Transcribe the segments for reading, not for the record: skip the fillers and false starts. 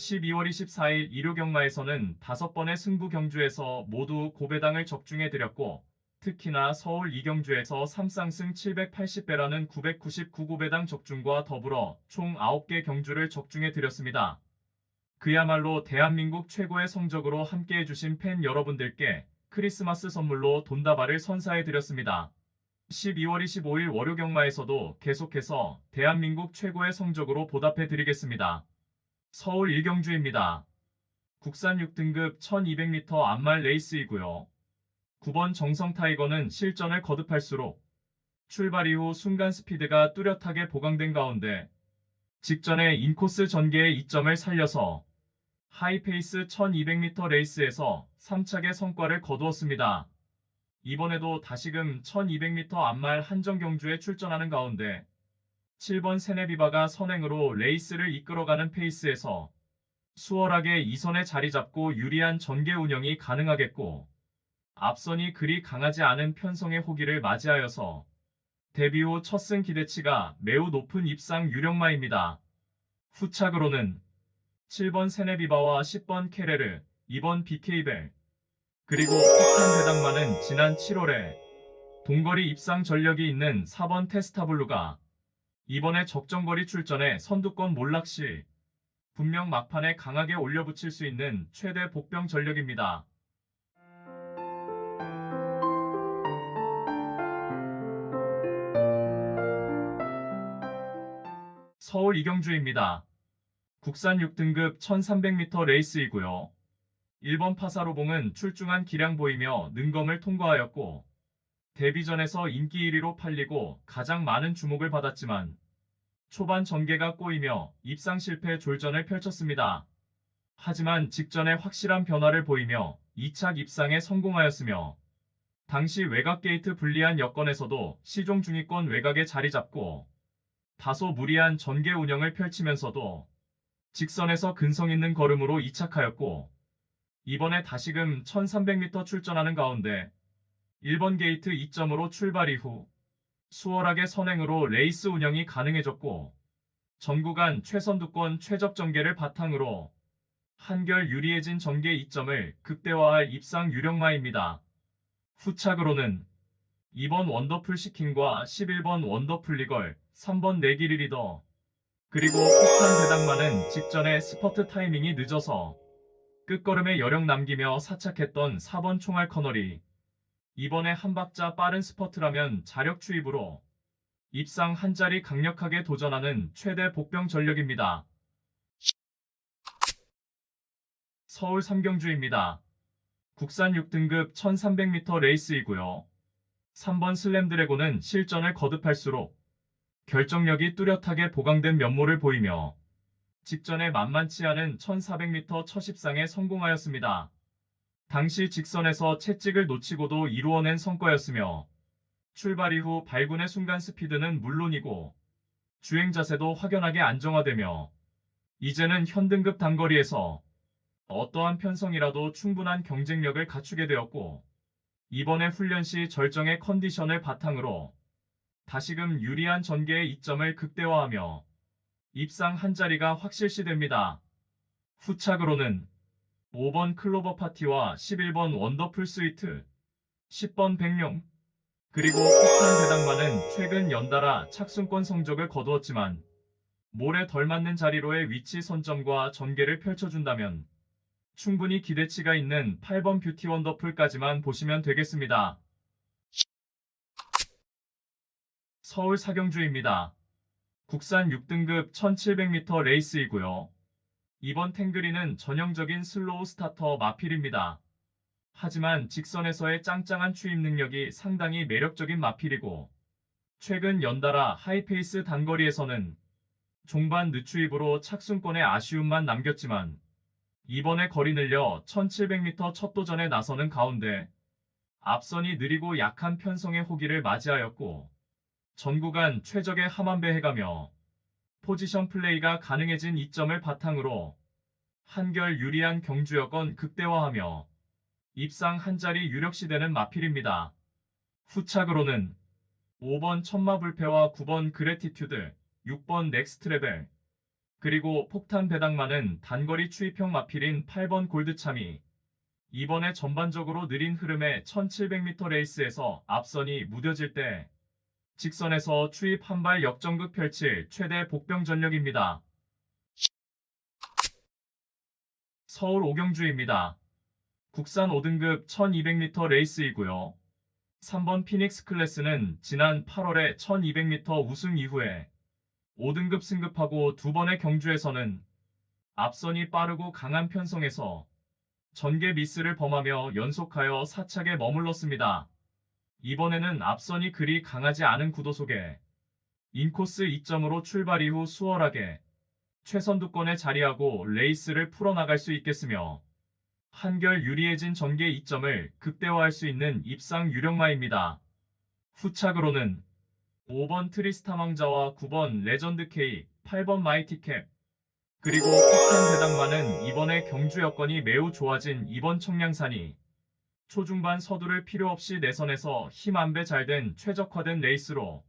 12월 24일 일요경마에서는 5번의 승부 경주에서 모두 고배당을 적중해드렸고 특히나 서울 이경주에서 3쌍승 780배라는 999고배당 적중과 더불어 총 9개 경주를 적중해드렸습니다. 그야말로 대한민국 최고의 성적으로 함께해주신 팬 여러분들께 크리스마스 선물로 돈다발을 선사해드렸습니다. 12월 25일 월요경마에서도 계속해서 대한민국 최고의 성적으로 보답해드리겠습니다. 서울 일경주입니다. 국산 6등급 1200m 암말 레이스이고요. 9번 정성타이거는 실전을 거듭할수록 출발 이후 순간 스피드가 뚜렷하게 보강된 가운데 직전에 인코스 전개의 이점을 살려서 하이페이스 1200m 레이스에서 3착의 성과를 거두었습니다. 이번에도 다시금 1200m 암말 한정 경주에 출전하는 가운데 7번 세네비바가 선행으로 레이스를 이끌어가는 페이스에서 수월하게 2선에 자리 잡고 유리한 전개 운영이 가능하겠고 앞선이 그리 강하지 않은 편성의 호기를 맞이하여서 데뷔 후 첫 승 기대치가 매우 높은 입상 유력마입니다. 후착으로는 7번 세네비바와 10번 케레르, 2번 BK벨, 그리고 폭탄 대당마는 지난 7월에 동거리 입상 전력이 있는 4번 테스타블루가 이번에 적정거리 출전에 선두권 몰락 시 분명 막판에 강하게 올려붙일 수 있는 최대 복병 전력입니다. 서울 이경주입니다. 국산 6등급 1300m 레이스이고요. 1번 파사로봉은 출중한 기량 보이며 능검을 통과하였고 데뷔전에서 인기 1위로 팔리고 가장 많은 주목을 받았지만 초반 전개가 꼬이며 입상 실패 졸전을 펼쳤습니다. 하지만 직전에 확실한 변화를 보이며 2착 입상에 성공하였으며 당시 외곽 게이트 불리한 여건에서도 시종 중위권 외곽에 자리 잡고 다소 무리한 전개 운영을 펼치면서도 직선에서 근성 있는 걸음으로 이착하였고 이번에 다시금 1300m 출전하는 가운데 1번 게이트 2점으로 출발 이후 수월하게 선행으로 레이스 운영이 가능해졌고 전 구간 최선두권 최적 전개를 바탕으로 한결 유리해진 전개 2점을 극대화할 입상 유력마입니다. 후착으로는 2번 원더풀 시킹과 11번 원더풀 리걸, 3번 내기리 리더, 그리고 폭탄 대당마는 직전에 스퍼트 타이밍이 늦어서 끝걸음에 여력 남기며 사착했던 4번 총알 커널이 이번에 한 박자 빠른 스퍼트라면 자력 추입으로 입상 한 자리 강력하게 도전하는 최대 복병 전력입니다. 서울 삼경주입니다. 국산 6등급 1300m 레이스이고요. 3번 슬램드래곤은 실전을 거듭할수록 결정력이 뚜렷하게 보강된 면모를 보이며 직전에 만만치 않은 1400m 첫입상에 성공하였습니다. 당시 직선에서 채찍을 놓치고도 이루어낸 성과였으며 출발 이후 발군의 순간 스피드는 물론이고 주행 자세도 확연하게 안정화되며 이제는 현등급 단거리에서 어떠한 편성이라도 충분한 경쟁력을 갖추게 되었고 이번에 훈련 시 절정의 컨디션을 바탕으로 다시금 유리한 전개의 이점을 극대화하며 입상 한 자리가 확실시됩니다. 후착으로는 5번 클로버 파티와 11번 원더풀 스위트, 10번 백룡, 그리고 폭탄 대당마는 최근 연달아 착순권 성적을 거두었지만 몰에 덜 맞는 자리로의 위치 선점과 전개를 펼쳐준다면 충분히 기대치가 있는 8번 뷰티 원더풀까지만 보시면 되겠습니다. 서울 사경주입니다. 국산 6등급 1700m 레이스이고요. 이번 탱그리는 전형적인 슬로우 스타터 마필입니다. 하지만 직선에서의 짱짱한 추임 능력이 상당히 매력적인 마필이고 최근 연달아 하이페이스 단거리에서는 종반 늦추입으로 착순권에 아쉬움만 남겼지만 이번에 거리 늘려 1700m 첫 도전에 나서는 가운데 앞선이 느리고 약한 편성의 호기를 맞이하였고 전 구간 최적의 하만배해가며 포지션 플레이가 가능해진 이점을 바탕으로 한결 유리한 경주 여건 극대화하며 입상 한 자리 유력시되는 마필입니다. 후착으로는 5번 천마불패와 9번 그래티튜드, 6번 넥스트레벨, 그리고 폭탄 배당만은 단거리 추입형 마필인 8번 골드참이 이번에 전반적으로 느린 흐름의 1700m 레이스에서 앞선이 무뎌질 때 직선에서 추입 한 발 역전극 펼칠 최대 복병 전력입니다. 서울 오경주입니다. 국산 5등급 1200m 레이스이고요. 3번 피닉스 클래스는 지난 8월에 1200m 우승 이후에 5등급 승급하고 두 번의 경주에서는 앞선이 빠르고 강한 편성에서 전개 미스를 범하며 연속하여 4착에 머물렀습니다. 이번에는 앞선이 그리 강하지 않은 구도 속에 인코스 2점으로 출발 이후 수월하게 최선두권에 자리하고 레이스를 풀어나갈 수 있겠으며 한결 유리해진 전개 2점을 극대화할 수 있는 입상 유력마입니다. 후착으로는 5번 트리스타 왕자와 9번 레전드 K, 8번 마이티캡, 그리고 폭탄 배당만은 이번에 경주 여건이 매우 좋아진 이번 청량산이 초중반 서두를 필요 없이 내선에서 힘 안배 잘된 최적화된 레이스로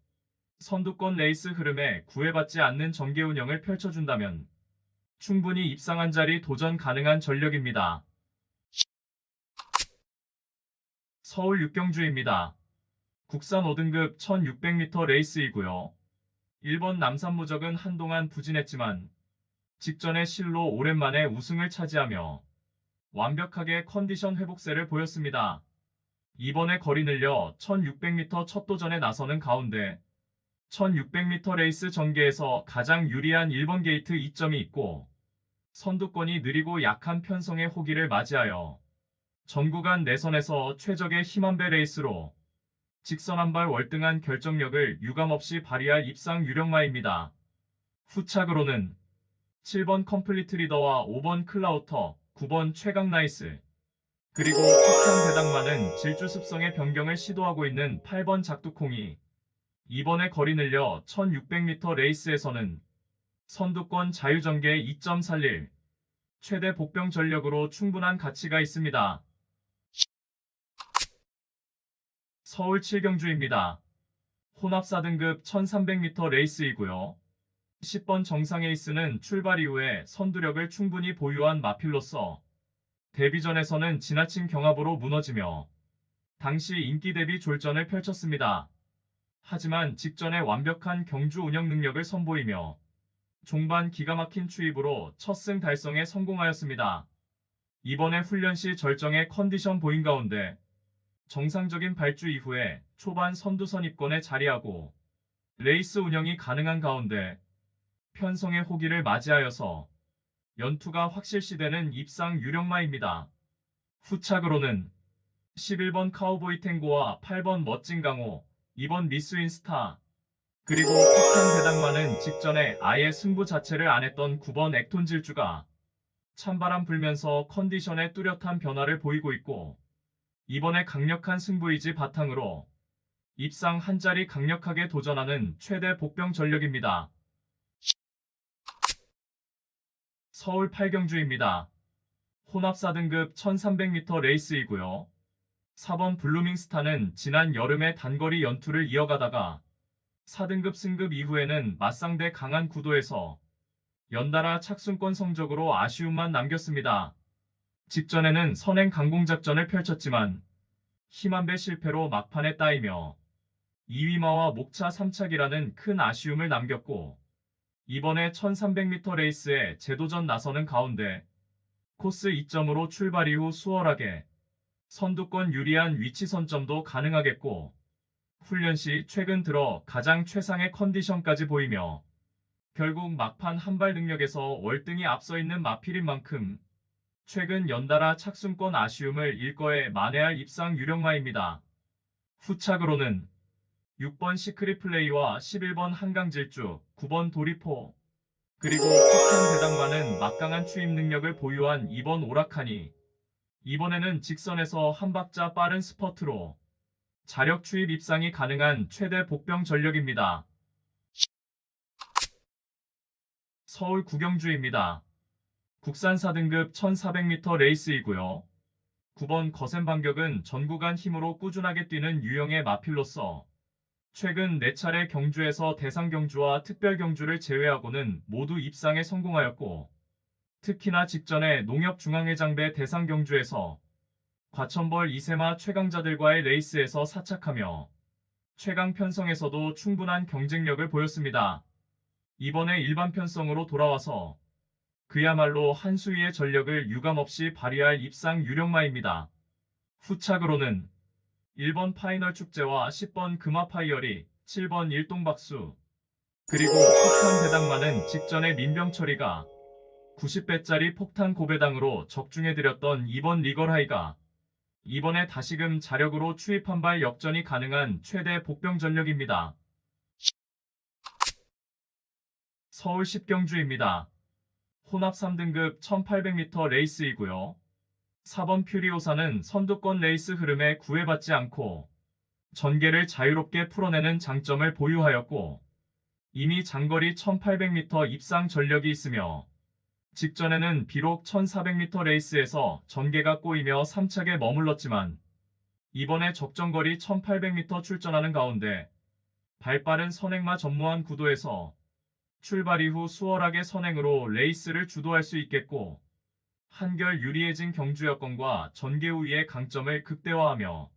선두권 레이스 흐름에 구애받지 않는 전개 운영을 펼쳐준다면 충분히 입상한 자리 도전 가능한 전력입니다. 서울 육경주입니다. 국산 5등급 1600m 레이스이고요. 1번 남산무적은 한동안 부진했지만 직전의 실로 오랜만에 우승을 차지하며 완벽하게 컨디션 회복세를 보였습니다. 이번에 거리 늘려 1600m 첫 도전에 나서는 가운데 1600m 레이스 전개에서 가장 유리한 1번 게이트 2점이 있고 선두권이 느리고 약한 편성의 호기를 맞이하여 전 구간 내선에서 최적의 힘안배 레이스로 직선 한 발 월등한 결정력을 유감없이 발휘할 입상 유력마입니다. 후착으로는 7번 컴플리트 리더와 5번 클라우터, 9번 최강 나이스, 그리고 폭탄 배당만은 질주 습성의 변경을 시도하고 있는 8번 작두콩이 이번에 거리 늘려 1600m 레이스에서는 선두권 자유전개 2점 살릴 최대 복병 전력으로 충분한 가치가 있습니다. 서울 7경주입니다. 혼합 4등급 1300m 레이스이고요. 10번 정상 에이스는 출발 이후에 선두력을 충분히 보유한 마필로서 데뷔전에서는 지나친 경합으로 무너지며 당시 인기 대비 졸전을 펼쳤습니다. 하지만 직전에 완벽한 경주 운영 능력을 선보이며 종반 기가 막힌 추입으로 첫 승 달성에 성공하였습니다. 이번에 훈련 시 절정의 컨디션 보인 가운데 정상적인 발주 이후에 초반 선두 선입권에 자리하고 레이스 운영이 가능한 가운데 편성의 호기를 맞이하여서 연투가 확실시되는 입상 유력마입니다. 후착으로는 11번 카우보이 탱고와 8번 멋진 강호, 2번 미스윈 스타, 그리고 폭탄 배당만은 직전에 아예 승부 자체를 안 했던 9번 액톤 질주가 찬바람 불면서 컨디션에 뚜렷한 변화를 보이고 있고 이번에 강력한 승부의지 바탕으로 입상 한 자리 강력하게 도전하는 최대 복병 전력입니다. 서울 8경주입니다. 혼합 4등급 1300m 레이스이고요. 4번 블루밍스타는 지난 여름에 단거리 연투를 이어가다가 4등급 승급 이후에는 맞상대 강한 구도에서 연달아 착순권 성적으로 아쉬움만 남겼습니다. 직전에는 선행 강공작전을 펼쳤지만 힘안배 실패로 막판에 따이며 2위마와 목차 3착이라는 큰 아쉬움을 남겼고 이번에 1300m 레이스에 재도전 나서는 가운데 코스 2점으로 출발 이후 수월하게 선두권 유리한 위치 선점도 가능하겠고 훈련 시 최근 들어 가장 최상의 컨디션까지 보이며 결국 막판 한발 능력에서 월등히 앞서 있는 마필인 만큼 최근 연달아 착순권 아쉬움을 일거에 만회할 입상 유력마입니다. 후착으로는 6번 시크릿 플레이와 11번 한강질주, 9번 도리포, 그리고 폭탄 배당만은 막강한 추임 능력을 보유한 2번 오락하니 이번에는 직선에서 한 박자 빠른 스퍼트로 자력 추입 입상이 가능한 최대 복병 전력입니다. 서울 구경주입니다. 국산 4등급 1400m 레이스이고요. 9번 거센 반격은 전 구간 힘으로 꾸준하게 뛰는 유형의 마필로서 최근 4차례 경주에서 대상 경주와 특별 경주를 제외하고는 모두 입상에 성공하였고, 특히나 직전에 농협중앙회장배 대상 경주에서 과천벌 이세마 최강자들과의 레이스에서 사착하며 최강 편성에서도 충분한 경쟁력을 보였습니다. 이번에 일반 편성으로 돌아와서 그야말로 한 수위의 전력을 유감없이 발휘할 입상 유력마입니다. 후착으로는 1번 파이널 축제와 10번 금화파이어리, 7번 일동박수, 그리고 폭탄 배당만은 직전에 민병철이가 90배짜리 폭탄 고배당으로 적중해드렸던 2번 리걸하이가 이번에 다시금 자력으로 추입한 발 역전이 가능한 최대 복병 전력입니다. 서울 10경주입니다. 혼합 3등급 1800m 레이스이고요. 4번 퓨리오사는 선두권 레이스 흐름에 구애받지 않고 전개를 자유롭게 풀어내는 장점을 보유하였고 이미 장거리 1800m 입상 전력이 있으며 직전에는 비록 1400m 레이스에서 전개가 꼬이며 3착에 머물렀지만 이번에 적정거리 1800m 출전하는 가운데 발빠른 선행마 전무한 구도에서 출발 이후 수월하게 선행으로 레이스를 주도할 수 있겠고 한결 유리해진 경주 여건과 전개 우위의 강점을 극대화하며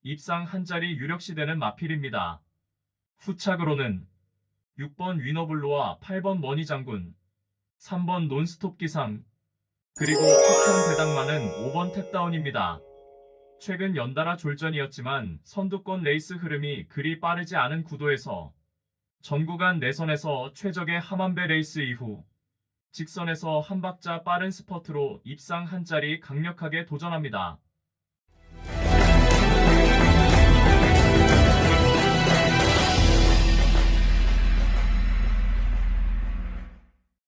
입상 한 자리 유력시되는 마필입니다. 후착으로는 6번 위너블루와 8번 머니장군, 3번 논스톱 기상, 그리고 폭탄 대당만은 5번 탭다운입니다. 최근 연달아 졸전이었지만 선두권 레이스 흐름이 그리 빠르지 않은 구도에서 전구간 내선에서 최적의 하만배 레이스 이후 직선에서 한 박자 빠른 스퍼트로 입상 한 자리 강력하게 도전합니다.